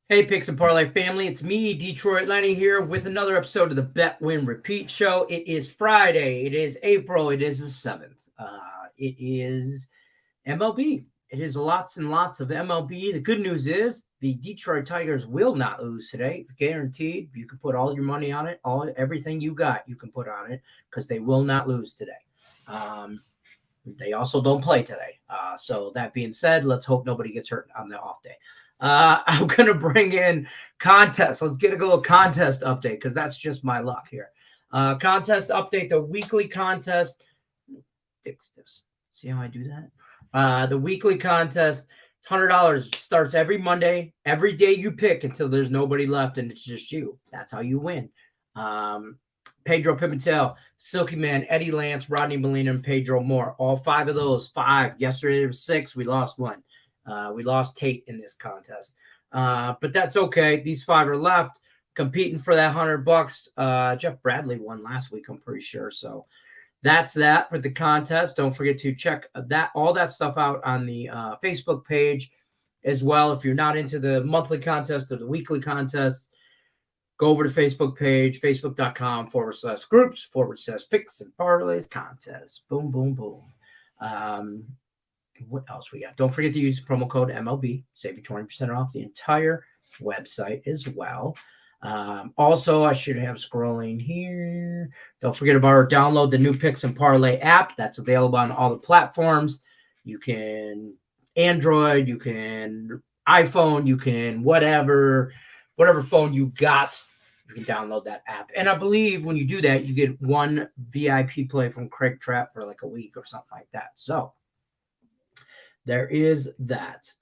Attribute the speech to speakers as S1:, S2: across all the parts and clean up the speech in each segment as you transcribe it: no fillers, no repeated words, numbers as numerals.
S1: Hey, Picks and Parlay family, it's me, Detroit Lenny, here with another episode of the Bet Win Repeat Show. It is Friday. It is April. It is the 7th. It is MLB. It is lots and lots of MLB. The good news is the Detroit Tigers will not lose today. It's guaranteed. You can put all your money on it. Everything you got, you can put on it because they will not lose today. They also don't play today. So that being said, let's hope nobody gets hurt on the off day. I'm going to bring in contest. Let's get a little contest update because that's just my luck here. Contest update, the weekly contest. Fix this. See how I do that? The weekly contest, $100 starts every Monday. Every day you pick until there's nobody left and it's just you. That's how you win. Pedro Pimentel, Silky Man, Eddie Lance, Rodney Molina, and Pedro Moore. All five of those. Five. Yesterday there was six. We lost one. We lost Tate in this contest. But that's okay. These five are left competing for that $100. Jeff Bradley won last week, I'm pretty sure. So that's that for the contest. Don't forget to check all that stuff out on the Facebook page as well. If you're not into the monthly contest or the weekly contest, go over to the Facebook page, facebook.com/groups/picks and parlays contest. Boom, boom, boom. What else we got? Don't forget to use the promo code MLB. Save you 20% off the entire website as well. Also, I should have scrolling here. Don't forget about download the new Picks and Parlay app. That's available on all the platforms. You can Android, you can iPhone, you can whatever phone you got, you can download that app. And I believe when you do that, you get one VIP play from Craig Trapp for like a week or something like that. So there is that.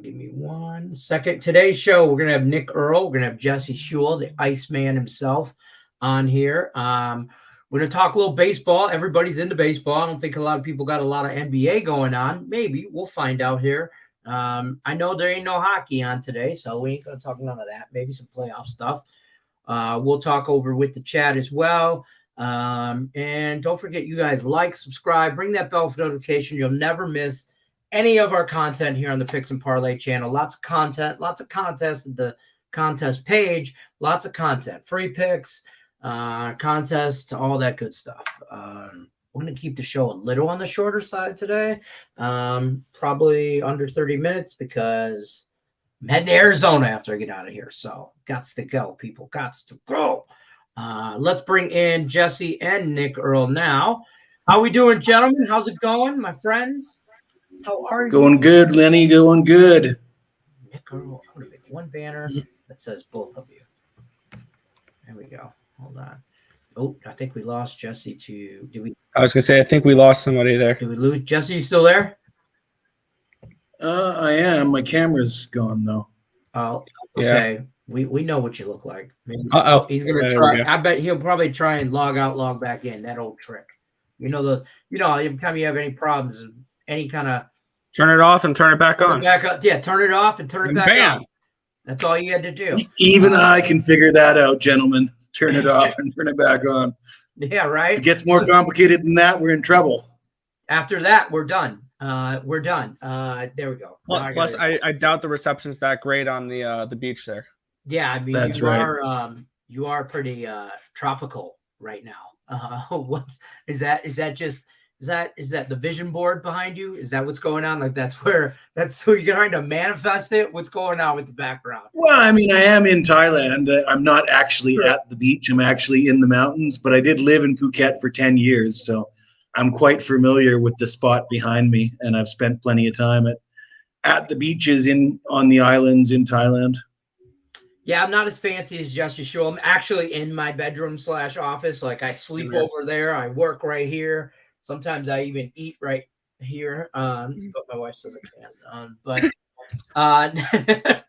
S1: Give me 1 second. Today's show, we're going to have Nick Earl. We're going to have Jesse Shule, the Iceman himself, on here. We're going to talk a little baseball. Everybody's into baseball. I don't think a lot of people got a lot of NBA going on. Maybe. We'll find out here. I know there ain't no hockey on today, so we ain't going to talk none of that. Maybe some playoff stuff. We'll talk over with the chat as well. And don't forget, you guys, like, subscribe, ring that bell for notification. You'll never miss any of our content here on the Picks and Parlay channel. Lots of content, lots of contests at the contest page, lots of content, free picks, contests, all that good stuff. We're going to keep the show a little on the shorter side today, probably under 30 minutes because I'm heading to Arizona after I get out of here. So gots to go, people, gots to go. Let's bring in Jesse and Nick Earl now. How we doing, gentlemen? How's it going, my friends? How are you?
S2: Going good, Lenny. Going good.
S1: Nick Earl, I'm going to make one banner that says both of you. There we go. Hold on. Oh, I think we lost Jesse to. Did we?
S3: I was going to say, I think we lost somebody there.
S1: Did we lose Jesse? You still there?
S2: I am. My camera's gone though.
S1: Oh, okay.
S3: Yeah.
S1: We know what you look like.
S3: Uh-oh.
S1: He's gonna try. I bet he'll probably try and log out, log back in. That old trick. You know those. You know, every time you have any problems, any kind of
S3: turn it off and turn it back on.
S1: Back up. Yeah, turn it off and turn it back
S3: bam.
S1: on. That's all you had to do.
S2: Even I can figure that out, gentlemen. Turn it off and turn it back on.
S1: Yeah, right.
S2: If it gets more complicated than that, we're in trouble.
S1: After that, we're done. We're done. There we go.
S3: Plus, I doubt the reception's that great on the beach there.
S1: Yeah, I mean,
S2: That's right.
S1: You are pretty tropical right now. Is that the vision board behind you? Is that what's going on? Like that's where you're trying to manifest it? What's going on with the background?
S2: Well, I mean, I am in Thailand. I'm not actually at the beach. I'm actually in the mountains, but I did live in Phuket for 10 years, so I'm quite familiar with the spot behind me, and I've spent plenty of time at the beaches on the islands in Thailand.
S1: Yeah, I'm not as fancy as Jesse Shule. I'm actually in my bedroom / office. Like I sleep over there. I work right here. Sometimes I even eat right here. But my wife says I can't.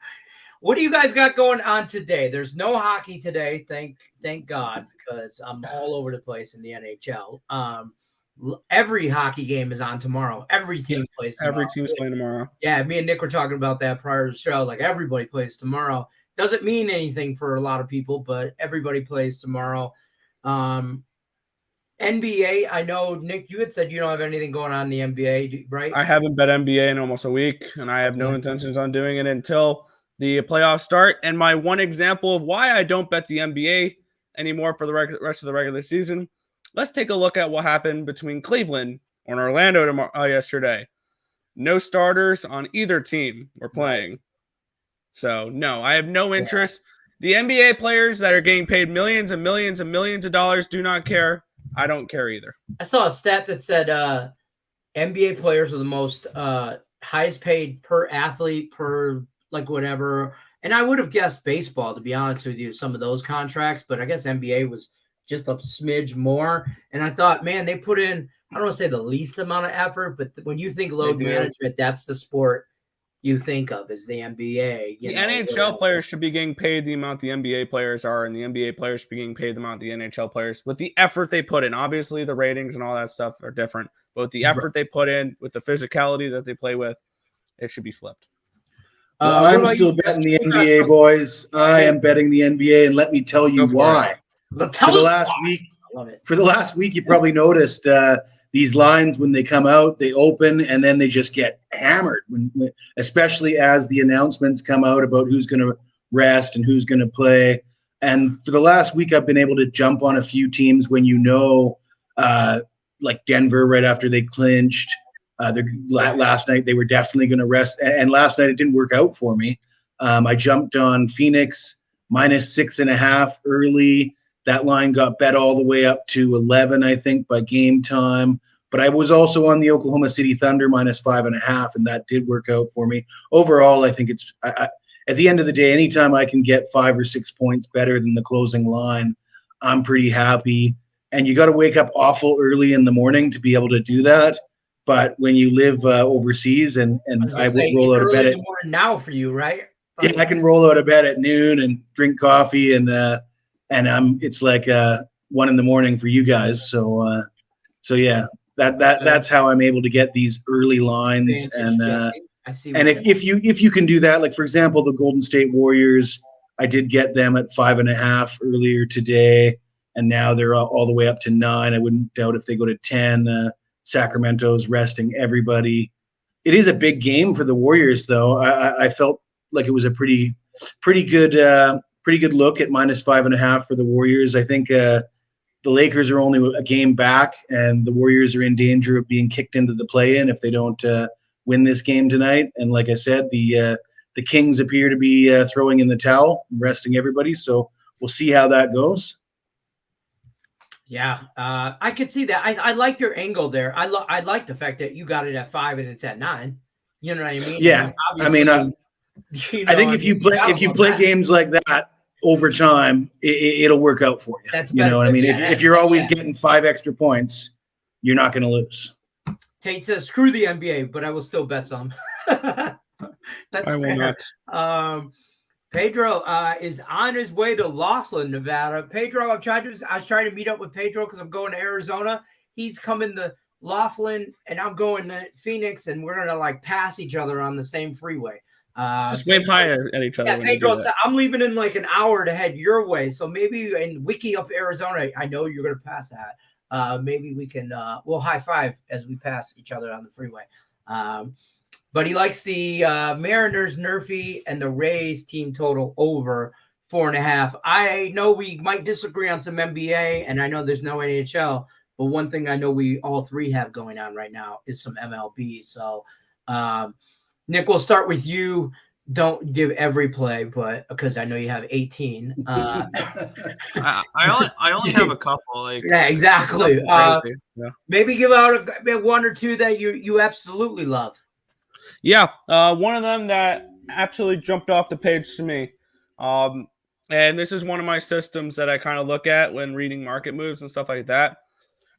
S1: What do you guys got going on today? There's no hockey today. Thank God, because I'm all over the place in the NHL. Every hockey game is on tomorrow. Every team plays tomorrow.
S3: Every team's playing tomorrow.
S1: Yeah, me and Nick were talking about that prior to the show. Like everybody plays tomorrow. Doesn't mean anything for a lot of people, but everybody plays tomorrow. NBA, I know, Nick, you had said you don't have anything going on in the NBA, right?
S3: I haven't bet NBA in almost a week, and I have no intentions on doing it until the playoffs start. And my one example of why I don't bet the NBA anymore for the rest of the regular season, let's take a look at what happened between Cleveland and Orlando yesterday. No starters on either team were playing. So, no, I have no interest. The NBA players that are getting paid millions and millions and millions of dollars do not care. I don't care either.
S1: I saw a stat that said NBA players are the most highest paid per athlete, per like whatever. And I would have guessed baseball, to be honest with you, some of those contracts, but I guess NBA was just a smidge more. And I thought, man, they put in, I don't want to say the least amount of effort, but when you think load management, that's the sport you think of as the NBA.
S3: The NHL players should be getting paid the amount the NBA players are, and the NBA players should be getting paid the amount the NHL players with the effort they put in. Obviously, the ratings and all that stuff are different, but with the effort they put in, with the physicality that they play with, it should be flipped.
S2: Well, I'm still betting the NBA, boys. I am betting the NBA, and let me tell you why. For the last week, you probably noticed these lines when they come out, they open, and then they just get hammered. Especially as the announcements come out about who's going to rest and who's going to play. And for the last week, I've been able to jump on a few teams when like Denver right after they clinched. Last night they were definitely going to rest, and last night it didn't work out for me. I jumped on Phoenix -6.5 early. That line got bet all the way up to 11, I think, by game time. But I was also on the Oklahoma City Thunder -5.5, and that did work out for me. Overall, I think it's at the end of the day, anytime I can get 5 or 6 points better than the closing line, I'm pretty happy. And you got to wake up awful early in the morning to be able to do that. But when you live overseas, and I will roll out of bed
S1: now for you, right?
S2: Yeah, I can roll out of bed at noon and drink coffee, and it's like 1 a.m. for you guys. So yeah, that's how I'm able to get these early lines. And
S1: I see.
S2: And if you can do that, like for example, the Golden State Warriors, I did get them at 5.5 earlier today, and now they're all the way up to 9. I wouldn't doubt if they go to 10. Sacramento's resting everybody. It is a big game for the Warriors, though. I felt like it was a pretty good look at -5.5 for the Warriors. I think the Lakers are only a game back, and the Warriors are in danger of being kicked into the play-in if they don't win this game tonight. And like I said, the Kings appear to be throwing in the towel, resting everybody. So we'll see how that goes.
S1: Yeah, I could see that. I like your angle there. I like the fact that you got it at 5 and it's at 9. You know what I mean?
S2: Yeah, I mean, I think if you play games like that over time, it'll work out for you.
S1: That's
S2: you know what I mean? If you're always getting 5 extra points, you're not going to lose.
S1: Tate says, "Screw the NBA, but I will still bet some." That's
S3: I will
S1: fair.
S3: not.
S1: Pedro is on his way to Laughlin, Nevada. Pedro, I was trying to meet up with Pedro because I'm going to Arizona. He's coming to Laughlin, and I'm going to Phoenix, and we're gonna like pass each other on the same freeway.
S3: Just wave hi at each other.
S1: Yeah, Pedro, I'm leaving in like an hour to head your way, so maybe in Wiki up Arizona, I know you're gonna pass that. Maybe we can we'll high five as we pass each other on the freeway. But he likes the Mariners, Nerfy, and the Rays team total over 4.5. I know we might disagree on some NBA, and I know there's no NHL, but one thing I know we all three have going on right now is some MLB. So, Nick, we'll start with you. Don't give every play, but because I know you have 18.
S4: I only have a couple.
S1: Yeah, exactly. Maybe give out one or two that you absolutely love.
S3: Yeah, one of them that absolutely jumped off the page to me. And this is one of my systems that I kind of look at when reading market moves and stuff like that.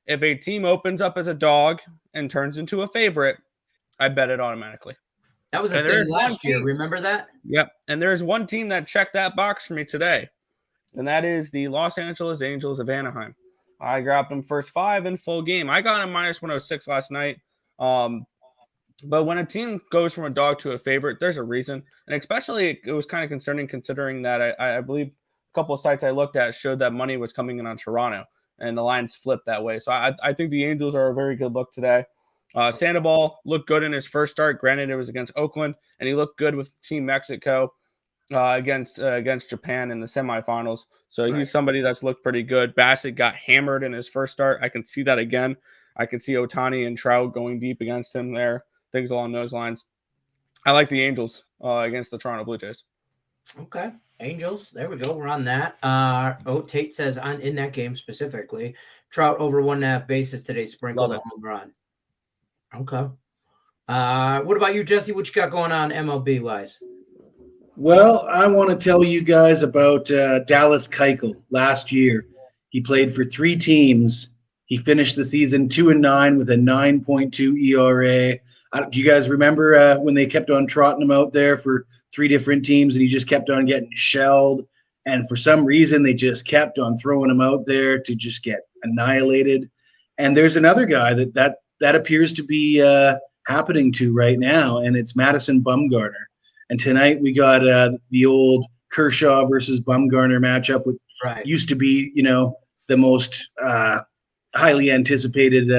S3: If a team opens up as a dog and turns into a favorite, I bet it automatically.
S1: That was a thing last year. Remember that?
S3: Yep. And there's one team that checked that box for me today, and that is the Los Angeles Angels of Anaheim. I grabbed them first 5 in full game. I got them -106 last night. But when a team goes from a dog to a favorite, there's a reason. And especially it was kind of concerning considering that I believe a couple of sites I looked at showed that money was coming in on Toronto, and the lines flipped that way. So I think the Angels are a very good look today. Sandoval looked good in his first start. Granted, it was against Oakland, and he looked good with Team Mexico. against Japan in the semifinals. So he's somebody that's looked pretty good. Bassett got hammered in his first start. I can see that again. I can see Ohtani and Trout going deep against him there. Things along those lines. I like the Angels against the Toronto Blue Jays.
S1: Okay. Angels. There we go. We're on that. Tate says in that game specifically, Trout over 1.5 bases today, sprinkled a home run. Okay. What about you, Jesse? What you got going on MLB wise?
S2: Well, I want to tell you guys about Dallas Keuchel. Last year, he played for 3 teams. He finished the season 2-9 with a 9.2 ERA. Do you guys remember when they kept on trotting him out there for 3 different teams and he just kept on getting shelled? And for some reason, they just kept on throwing him out there to just get annihilated. And there's another guy that appears to be happening to right now, and it's Madison Bumgarner. And tonight we got the old Kershaw versus Bumgarner matchup, which used to be, the most highly anticipated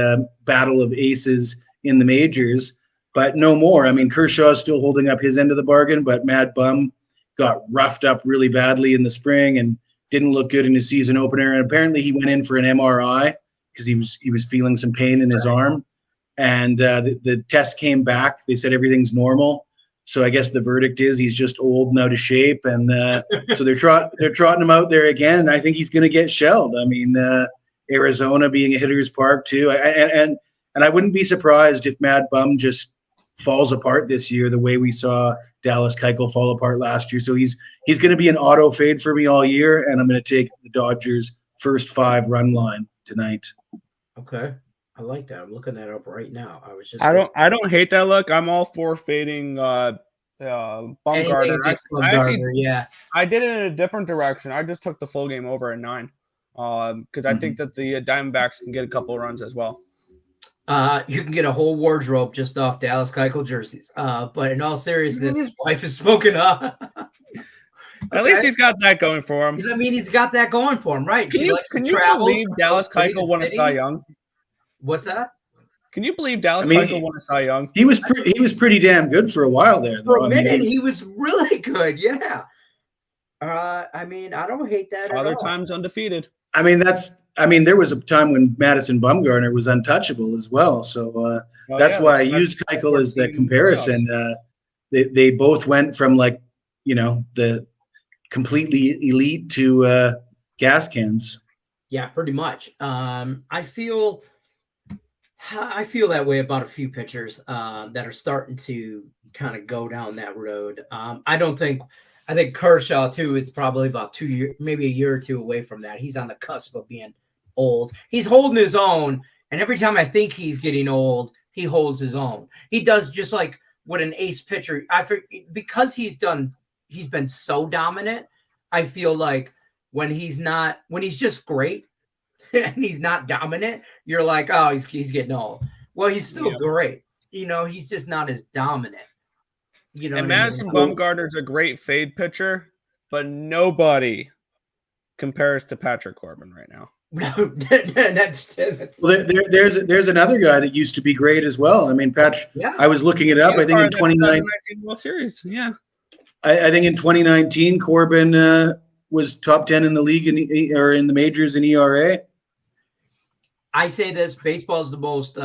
S2: battle of aces in the majors, but no more. I mean, Kershaw's still holding up his end of the bargain, but Mad Bum got roughed up really badly in the spring and didn't look good in his season opener. And apparently he went in for an MRI because he was feeling some pain in his arm. And the test came back. They said everything's normal. So I guess the verdict is he's just old and out of shape. And so they're trotting him out there again. And I think he's going to get shelled. I mean, Arizona being a hitter's park too. And I wouldn't be surprised if Mad Bum just falls apart this year the way we saw Dallas Keuchel fall apart last year. So he's going to be an auto fade for me all year. And I'm going to take the Dodgers' first 5 run line tonight.
S1: Okay. I like that. I'm looking that up right now.
S3: I don't hate that look. I'm all for fading Bumgarner. I did it in a different direction. I just took the full game over at 9 because I think that the Diamondbacks can get a couple of runs as well.
S1: You can get a whole wardrobe just off Dallas Keuchel jerseys. But in all seriousness, his wife is smoking up.
S3: At least he's got that going for him.
S1: I mean, he's got that going for him, right?
S3: Can you believe Dallas Keuchel won a Cy Young?
S1: What's that?
S3: Can you believe Dallas Keuchel won a Cy Young?
S2: He was pretty damn good for a while there.
S1: For a minute, he was really good. Yeah. I mean, I don't hate that.
S3: Other times undefeated.
S2: I mean, there was a time when Madison Bumgarner was untouchable as well. So that's why I used Keuchel as the comparison. They both went from the completely elite to gas cans.
S1: Yeah, pretty much. I feel that way about a few pitchers that are starting to kind of go down that road. I think Kershaw too is probably about 2 years, maybe a year or 2 away from that. He's on the cusp of being old. He's holding his own, and every time I think he's getting old, he holds his own. He does just like what an ace pitcher. Because he's been so dominant. I feel like when he's just great and he's not dominant, you're like, oh, he's getting old. Well, he's still great. He's just not as dominant.
S3: And Madison Bumgarner's a great fade pitcher, but nobody compares to Patrick Corbin right now.
S1: No, that's
S2: well, there's another guy that used to be great as well. I mean, Patrick. Yeah. I was looking it up. I think in 2019
S3: World Series. Yeah.
S2: I think in 2019 Corbin was top 10 in the league in the majors in ERA.
S1: I say this: baseball is the most.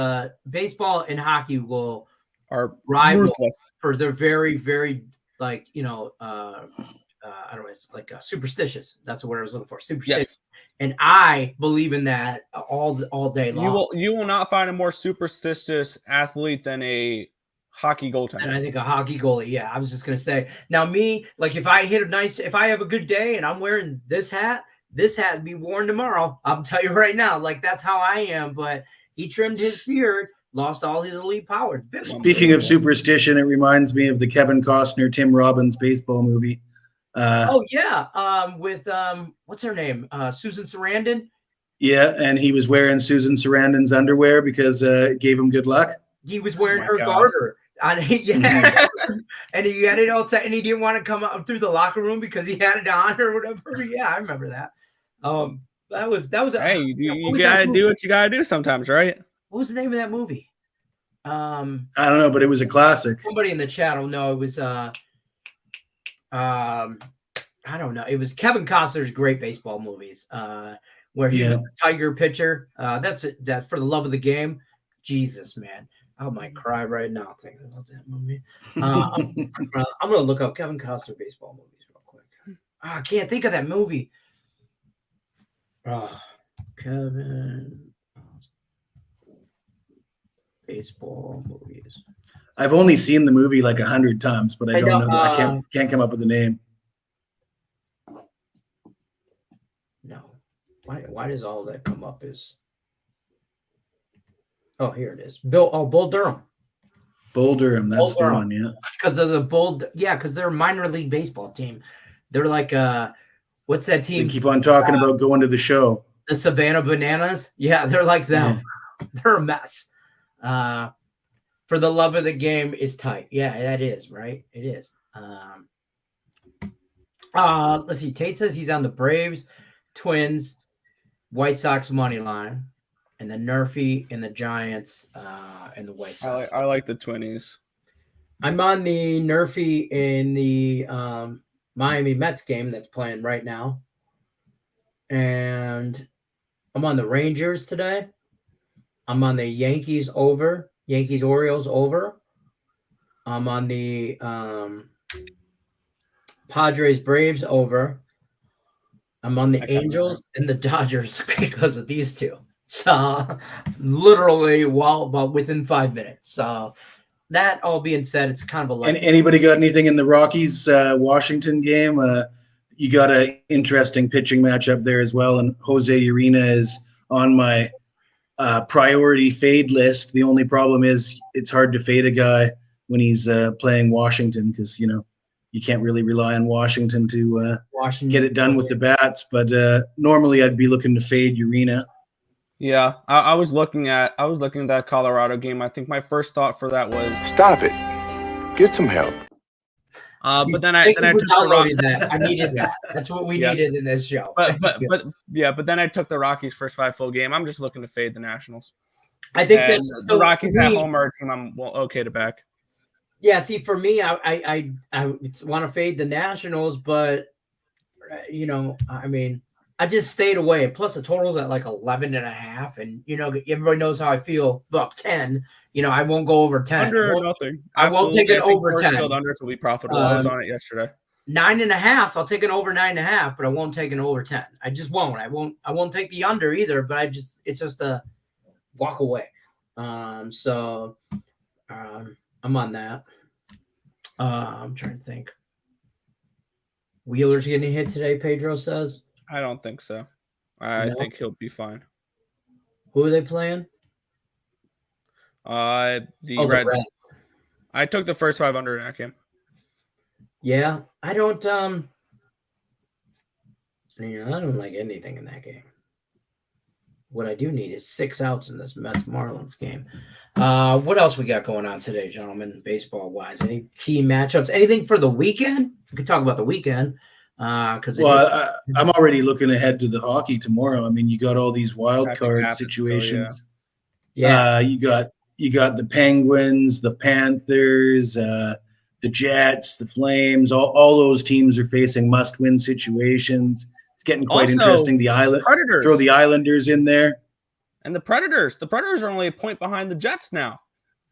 S1: Baseball and hockey
S3: are
S1: rival for their very, very I don't know. It's like superstitious. That's the word I was looking for. Superstitious. Yes. And I believe in that all day long.
S3: You will not find a more superstitious athlete than a hockey goaltender.
S1: And I think a hockey goalie. Yeah, I was just gonna say. Now me, like if I have a good day and I'm wearing this hat will be worn tomorrow. I'll tell you right now. Like that's how I am. But he trimmed his beard. Lost all his elite power.
S2: Speaking of superstition, it reminds me of the Kevin Costner, Tim Robbins baseball movie.
S1: With what's her name? Susan Sarandon.
S2: Yeah, and he was wearing Susan Sarandon's underwear because it gave him good luck.
S1: He was wearing her garter. And he had it all time, and he didn't want to come out through the locker room because he had it on or whatever. Yeah, I remember that. That was.
S3: Hey, you gotta do what you gotta do sometimes, right?
S1: What was the name of that movie?
S2: I don't know, but it was a classic.
S1: Somebody in the chat will know. It was I don't know. It was Kevin Costner's great baseball movies. Where he was the Tiger pitcher. That's For the Love of the Game. Jesus, man. I might cry right now thinking about that movie. I'm gonna look up Kevin Costner baseball movies real quick. I can't think of that movie. Kevin baseball movies.
S2: I've only seen the movie like 100 times, but I don't know. I can't come up with the name.
S1: No. Why does all that come up as? Oh, here it is. Bull Durham.
S2: Bull Durham, that's the one, yeah.
S1: Because of the because they're a minor league baseball team. They're like what's that team?
S2: They keep on talking about going to the show.
S1: The Savannah Bananas. Yeah, they're like them. Yeah. They're a mess. For the Love of the Game is tight. Yeah, that is, right? It is. Let's see. Tate says he's on the Braves, Twins, White Sox money line, and the Nerfy and the Giants and the White Sox.
S3: I like the Twinnies.
S1: I'm on the Nerfy in the Miami Mets game that's playing right now. And I'm on the Rangers today. I'm on the Yankees Orioles over. I'm on the Padres Braves over. I'm on the Angels and the Dodgers because of these two. So literally about within 5 minutes. So that all being said, it's kind of a
S2: And anybody got anything in the Rockies Washington game? You got an interesting pitching matchup there as well. And Jose Urena is on my priority fade list. The only problem is it's hard to fade a guy when he's playing Washington because, you can't really rely on Washington to get it done with the bats. But normally I'd be looking to fade Urena.
S3: Yeah, I was looking at that Colorado game. I think my first thought for that was
S5: stop it, get some help.
S3: But then I took
S1: that. I needed that. That's what we needed in this show.
S3: But then I took the Rockies first 5 full game. I'm just looking to fade the Nationals.
S1: I think that's
S3: the Rockies at home are a team I'm okay to back.
S1: Yeah, see, for me, I want to fade the Nationals, but I just stayed away. Plus, the total's at like 11.5, and everybody knows how I feel about 10. I won't go over 10.
S3: Under or nothing.
S1: I won't take it over 10.
S3: Under will be profitable. I was on it yesterday.
S1: 9.5. I'll take an over 9.5, but I won't take an over 10. I just won't. I won't take the under either. But it's just a walk away. I'm on that. I'm trying to think. Wheeler's getting hit today, Pedro says.
S3: I don't think so. I think he'll be fine.
S1: Who are they playing?
S3: The Reds. I took the first 5 under in that game.
S1: Yeah, I don't. I don't like anything in that game. What I do need is 6 outs in this Mets Marlins game. What else we got going on today, gentlemen? Baseball wise, any key matchups? Anything for the weekend? We could talk about the weekend. I'm
S2: already looking ahead to the hockey tomorrow. I mean, you got all these wild card situations.
S1: Yeah.
S2: You got the Penguins, the Panthers, the Jets, the Flames. All those teams are facing must-win situations. It's getting quite interesting. The
S3: Predators.
S2: Throw the Islanders in there.
S3: And the Predators. The Predators are only a point behind the Jets now.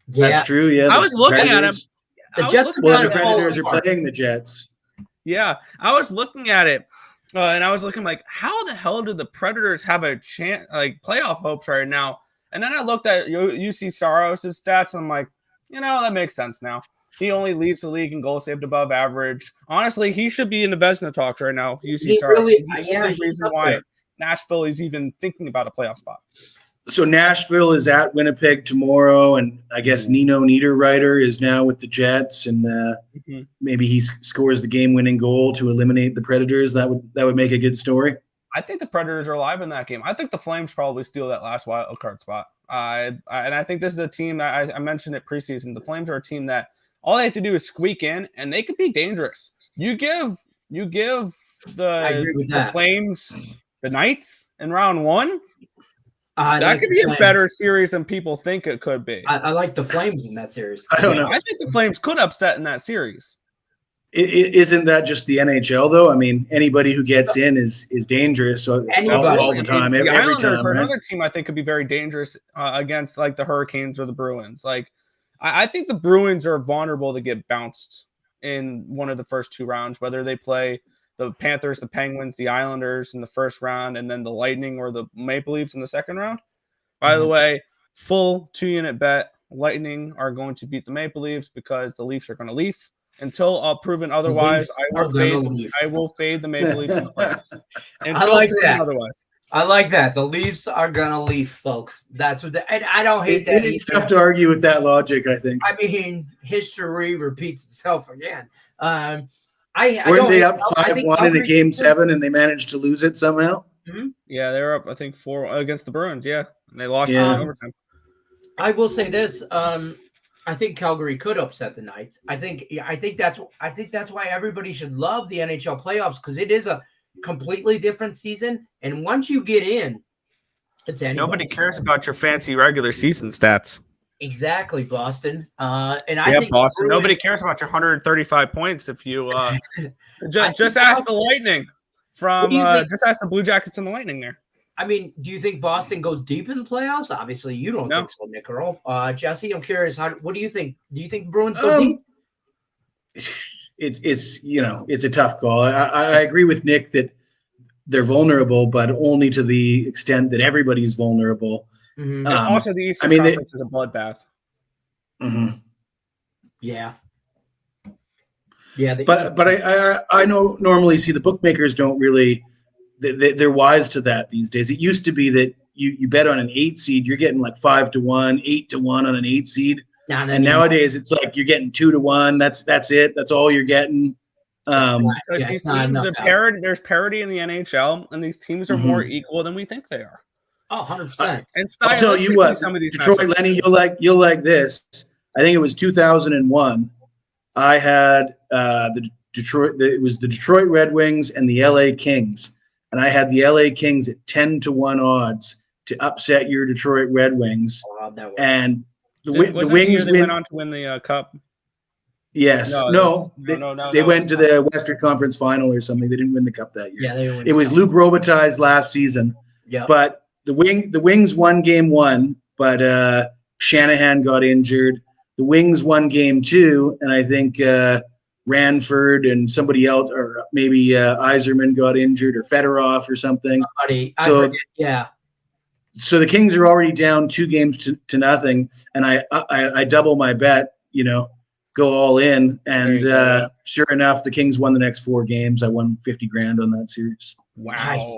S1: Yeah.
S2: That's true. Yeah.
S3: I was looking at them.
S1: The
S2: Predators are playing the Jets.
S3: Yeah, I was looking at it, and I was looking like, how the hell do the Predators have a chance, like playoff hopes right now? And then I looked at UC Saros' stats, and I'm like, that makes sense now. He only leads the league in goals saved above average. Honestly, he should be in the Vezina talks right now. UC Saros.
S1: Really,
S3: he's the only reason why Nashville is even thinking about a playoff spot.
S2: So Nashville is at Winnipeg tomorrow, and I guess Nino Niederreiter is now with the Jets, and maybe he scores the game-winning goal to eliminate the Predators. That would make a good story.
S3: I think the Predators are alive in that game. I think the Flames probably steal that last wild card spot. And I think this is a team that I mentioned it preseason. The Flames are a team that all they have to do is squeak in, and they could be dangerous. You give the Flames the Knights in round 1. That could be a better series than people think it could be.
S1: I like the Flames in that series.
S2: I don't know.
S3: I think the Flames could upset in that series.
S2: Isn't that just the NHL though? I mean, anybody who gets in is dangerous. So all the time,
S3: the
S2: every
S3: Islanders
S2: time,
S3: are
S2: right?
S3: another team I think could be very dangerous against like the Hurricanes or the Bruins. Like, I think the Bruins are vulnerable to get bounced in one of the first 2 rounds, whether they play the Panthers, the Penguins, the Islanders in the first round, and then the Lightning or the Maple Leafs in the second round. By the way, full 2-unit bet. Lightning are going to beat the Maple Leafs because the Leafs are going to leaf. Until proven otherwise, I will fade the Maple Leafs in the playoffs.
S1: I like that.
S3: Otherwise.
S1: I like that. The Leafs are gonna leaf, folks. That's what. And I don't hate that.
S2: It's tough to argue with that logic. I think.
S1: I mean, history repeats itself again.
S2: Weren't they up 5-1 in a game 7 and they managed to lose it somehow?
S1: Mm-hmm.
S3: Yeah, they were up, I think, 4 against the Bruins. Yeah, and they lost in overtime.
S1: I will say this. I think Calgary could upset the Knights. I think that's why everybody should love the NHL playoffs, because it is a completely different season. And once you get in, it's
S3: nobody cares about your fancy regular season stats.
S1: Exactly, Boston. And I think
S3: Boston. Nobody cares about your 135 points if you just ask the Lightning from just ask the Blue Jackets and the Lightning there.
S1: I mean, do you think Boston goes deep in the playoffs? Obviously, you don't think so, Nick Earl. Jesse, I'm curious. What do you think? Do you think Bruins go deep?
S2: It's a tough call. I agree with Nick that they're vulnerable, but only to the extent that everybody's vulnerable.
S1: Mm-hmm.
S3: Also, the Eastern Conference is a bloodbath.
S2: Mm-hmm.
S1: Yeah.
S2: But I know normally see the bookmakers don't really. They're wise to that these days. It used to be that you bet on an 8 seed, you're getting like 5-1, 8-1 on an 8 seed. And nowadays it's like you're getting 2-1. That's it. That's all you're getting.
S3: These teams are parity. There's parity in the NHL, and these teams are more equal than we think they are.
S1: Oh, 100%.
S2: And I'll tell you what, Detroit, Lenny, you'll like this. I think it was 2001. I had the Detroit Red Wings and the LA Kings. And I had the LA Kings at 10-1 odds to upset your Detroit Red Wings. And the Wings
S3: went on to win the cup.
S2: Yes. No. They went to the Western Conference Final or something. They didn't win the cup that year.
S1: Yeah,
S2: it was Luc Robitaille's last season.
S1: Yeah.
S2: But the Wings won game 1, but Shanahan got injured. The Wings won game 2, and I think Ranford and somebody else, or maybe Yzerman got injured, or Fedorov or something. So the Kings are already down 2 games to nothing, and I double my bet, go all in, and sure enough, the Kings won the next 4 games. I won $50,000 on that series.
S3: Wow.
S1: Nice.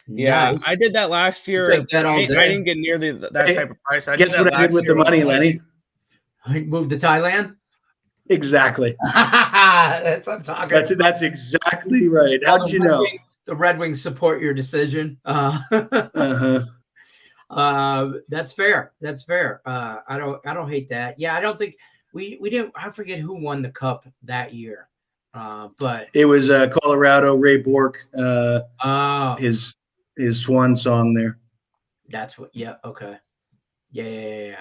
S3: Yeah,
S1: nice.
S3: I did that last year. I didn't get near that type of price.
S2: Guess what I did with the money, Lenny?
S1: Moved to Thailand?
S2: Exactly.
S1: That's what I'm talking.
S2: That's exactly right. How did you know?
S1: The Red Wings support your decision. That's fair. That's fair. I don't hate that. Yeah, I don't think we didn't. I forget who won the cup that year. But
S2: it was Colorado. Ray Bourque. His swan song there.
S1: That's what. Yeah. Okay. Yeah.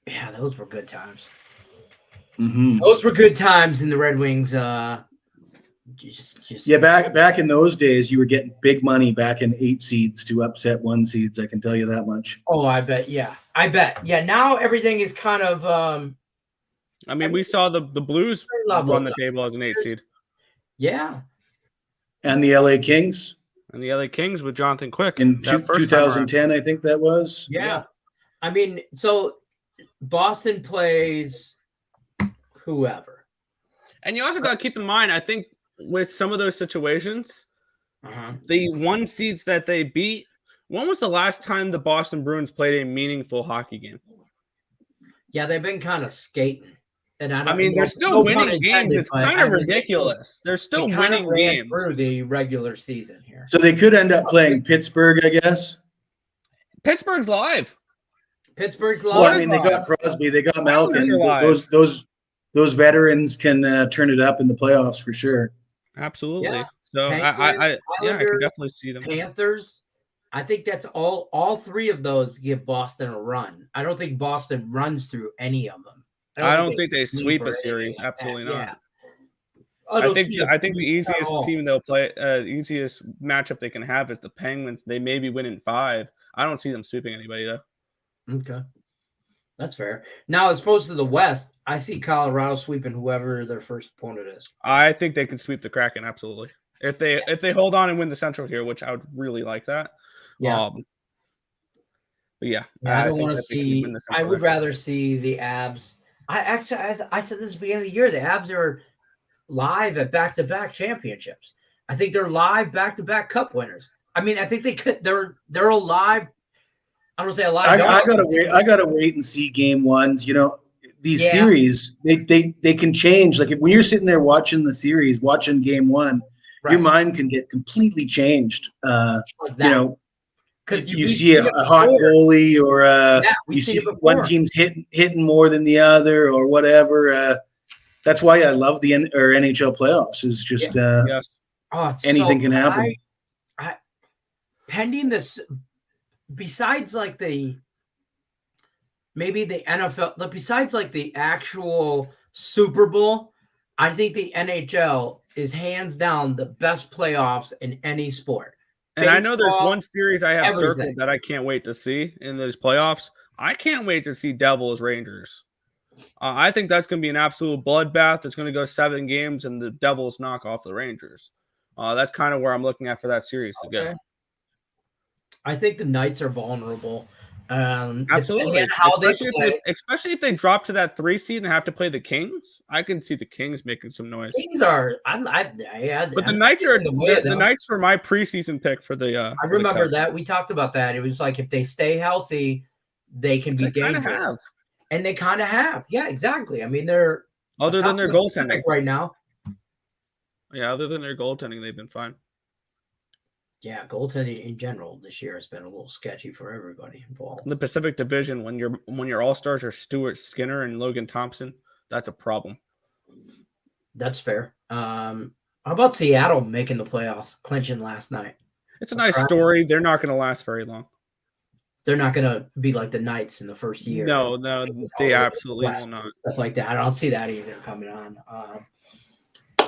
S1: Yeah, those were good times.
S2: Mm-hmm.
S1: Those were good times in the Red Wings.
S2: Yeah, back in those days, you were getting big money back in 8 seeds to upset 1 seeds. I can tell you that much.
S1: Oh, I bet. Yeah, Yeah, now everything is kind of.
S3: I mean, we saw the Blues run the table as an 8 seed.
S1: Yeah.
S2: And the LA Kings.
S3: And the LA Kings with Jonathan Quick
S2: in 2010, I think that was.
S1: Yeah. I mean, so Boston plays whoever.
S3: And you also got to keep in mind, I think with some of those situations, the 1 seeds that they beat, when was the last time the Boston Bruins played a meaningful hockey game?
S1: Yeah, they've been kind of skating. And
S3: I mean, they're still winning games. It's kind of ridiculous. They're still winning games
S1: through the regular season here.
S2: So they could end up playing Pittsburgh, I guess.
S3: Pittsburgh's live.
S2: Well, I mean, they got Crosby, they got Malkin. Those veterans can turn it up in the playoffs for sure.
S3: Absolutely. Yeah. So I can definitely see them.
S1: Panthers. I think that's all 3 of those give Boston a run. I don't think Boston runs through any of them.
S3: I don't think they sweep
S1: or
S3: a
S1: anything
S3: series.
S1: like that.
S3: Absolutely not.
S1: Yeah.
S3: I
S1: don't
S3: think
S1: see a
S3: I think the
S1: sweep at
S3: easiest
S1: all.
S3: team they'll play, easiest matchup they can have is the Penguins. They maybe win in 5. I don't see them sweeping anybody though.
S1: Okay. That's fair. Now, as opposed to the West, I see Colorado sweeping whoever their first opponent is.
S3: I think they can sweep the Kraken absolutely if they hold on and win the Central here, which I would really like that.
S1: Yeah.
S3: But yeah,
S1: I don't
S3: think
S1: want to
S3: that they can win
S1: see.
S3: the
S1: I
S3: Central
S1: would
S3: there.
S1: rather see the Abs. I said this at the beginning of the year. The Abs are live at back-to-back championships. I think they're live back-to-back Cup winners. I mean, I think they could. They're alive. I don't say alive.
S2: I gotta wait. I gotta wait and see game ones. You know, these
S1: Yeah.
S2: series they can change. Like when you're sitting there watching the series, watching game one,
S1: Right.
S2: your mind can get completely changed.
S1: Like
S2: You
S1: that.
S2: know,
S1: 'Cause
S2: you
S1: we've
S2: see
S1: seen
S2: a
S1: it
S2: hot
S1: before.
S2: goalie, or
S1: we've
S2: you
S1: seen
S2: see
S1: it before.
S2: one team's hitting more than the other, or whatever. That's why I love the NHL playoffs. Is just
S3: Yes.
S1: Oh, it's
S2: anything
S1: so
S2: can happen.
S1: Pending this, besides like maybe the NFL, besides like the actual Super Bowl, I think the NHL is hands down the best playoffs in any sport.
S3: And I know there's
S1: Baseball,
S3: one series I have
S1: everything.
S3: circled that I can't wait to see in those playoffs. I can't wait to see Devils Rangers. I think that's going to be an absolute bloodbath. It's going to go 7 games, and the Devils knock off the Rangers. That's kind of where I'm looking at for that series to go.
S1: I think the Knights are vulnerable.
S3: Absolutely.
S1: How
S3: especially if they drop to that 3 seed and have to play the Kings, I can see the Kings making some noise.
S1: Kings are.
S3: But the Knights are the Knights were my preseason pick for the.
S1: I remember that we talked about that. It was like if they stay healthy, they can be dangerous, and they kind of have. Yeah, exactly. I mean, they're
S3: other than their goaltending
S1: right now.
S3: Yeah, other than their goaltending, they've been fine.
S1: Yeah, goaltending in general this year has been a little sketchy for everybody involved.
S3: The Pacific Division, when your all-stars are Stuart Skinner and Logan Thompson, that's a problem.
S1: That's fair. How about Seattle making the playoffs, clinching last night?
S3: It's a nice story. They're not going to last very long.
S1: They're not going to be like the Knights in the first year.
S3: No, they absolutely will not.
S1: Stuff like that. I don't see that either coming on.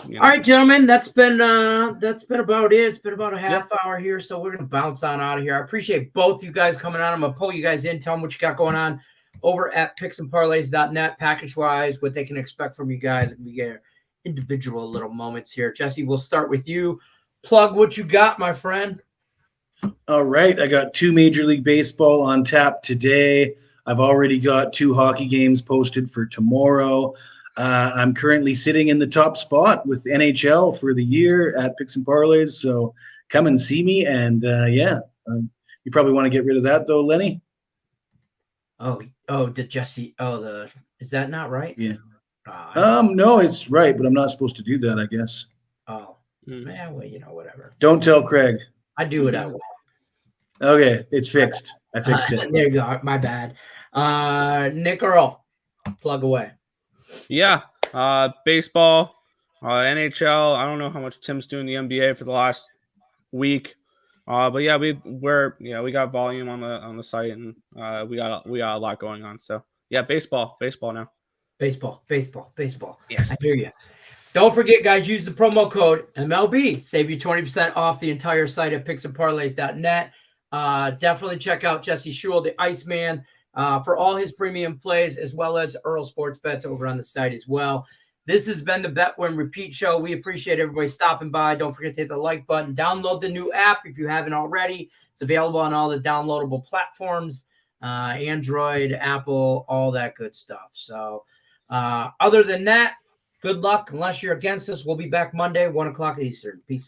S1: All right, gentlemen, that's been about it. It's been about a half hour here, so we're gonna bounce on out of here. I appreciate both you guys coming on. I'm gonna pull you guys in, tell them what you got going on over at picksandparlays.net, package wise, what they can expect from you guys. We get individual little moments here. Jesse, we'll start with you. Plug what you got, my friend.
S2: All right, I got 2 Major League Baseball on tap today. I've already got 2 hockey games posted for tomorrow. I'm currently sitting in the top spot with NHL for the year at Picks and Parlays. So come and see me. And you probably want to get rid of that though, Lenny.
S1: Did Jesse? Is that not right?
S2: Yeah. No, it's right, but I'm not supposed to do that, I guess.
S1: Yeah, well, whatever.
S2: Don't tell Craig.
S1: I do it out.
S2: Okay, it's fixed. I fixed it.
S1: There you go. My bad. Nick Earl, plug away.
S3: Yeah, baseball, NHL. I don't know how much Tim's doing the NBA for the last week, but yeah, we got volume on the site, and we got a lot going on. So yeah, baseball now. Baseball.
S1: Yes, I hear you. Don't forget, guys, use the promo code MLB. Save you 20% off the entire site at picksandparlays.net. Definitely check out Jesse Schewel, the Iceman, for all his premium plays, as well as Earl Sports Bets over on the site as well. This has been the Bet Win Repeat Show. We appreciate everybody stopping by. Don't forget to hit the like button. Download the new app if you haven't already. It's available on all the downloadable platforms, Android, Apple, all that good stuff. So other than that, good luck. Unless you're against us, we'll be back Monday, 1 o'clock Eastern. Peace out.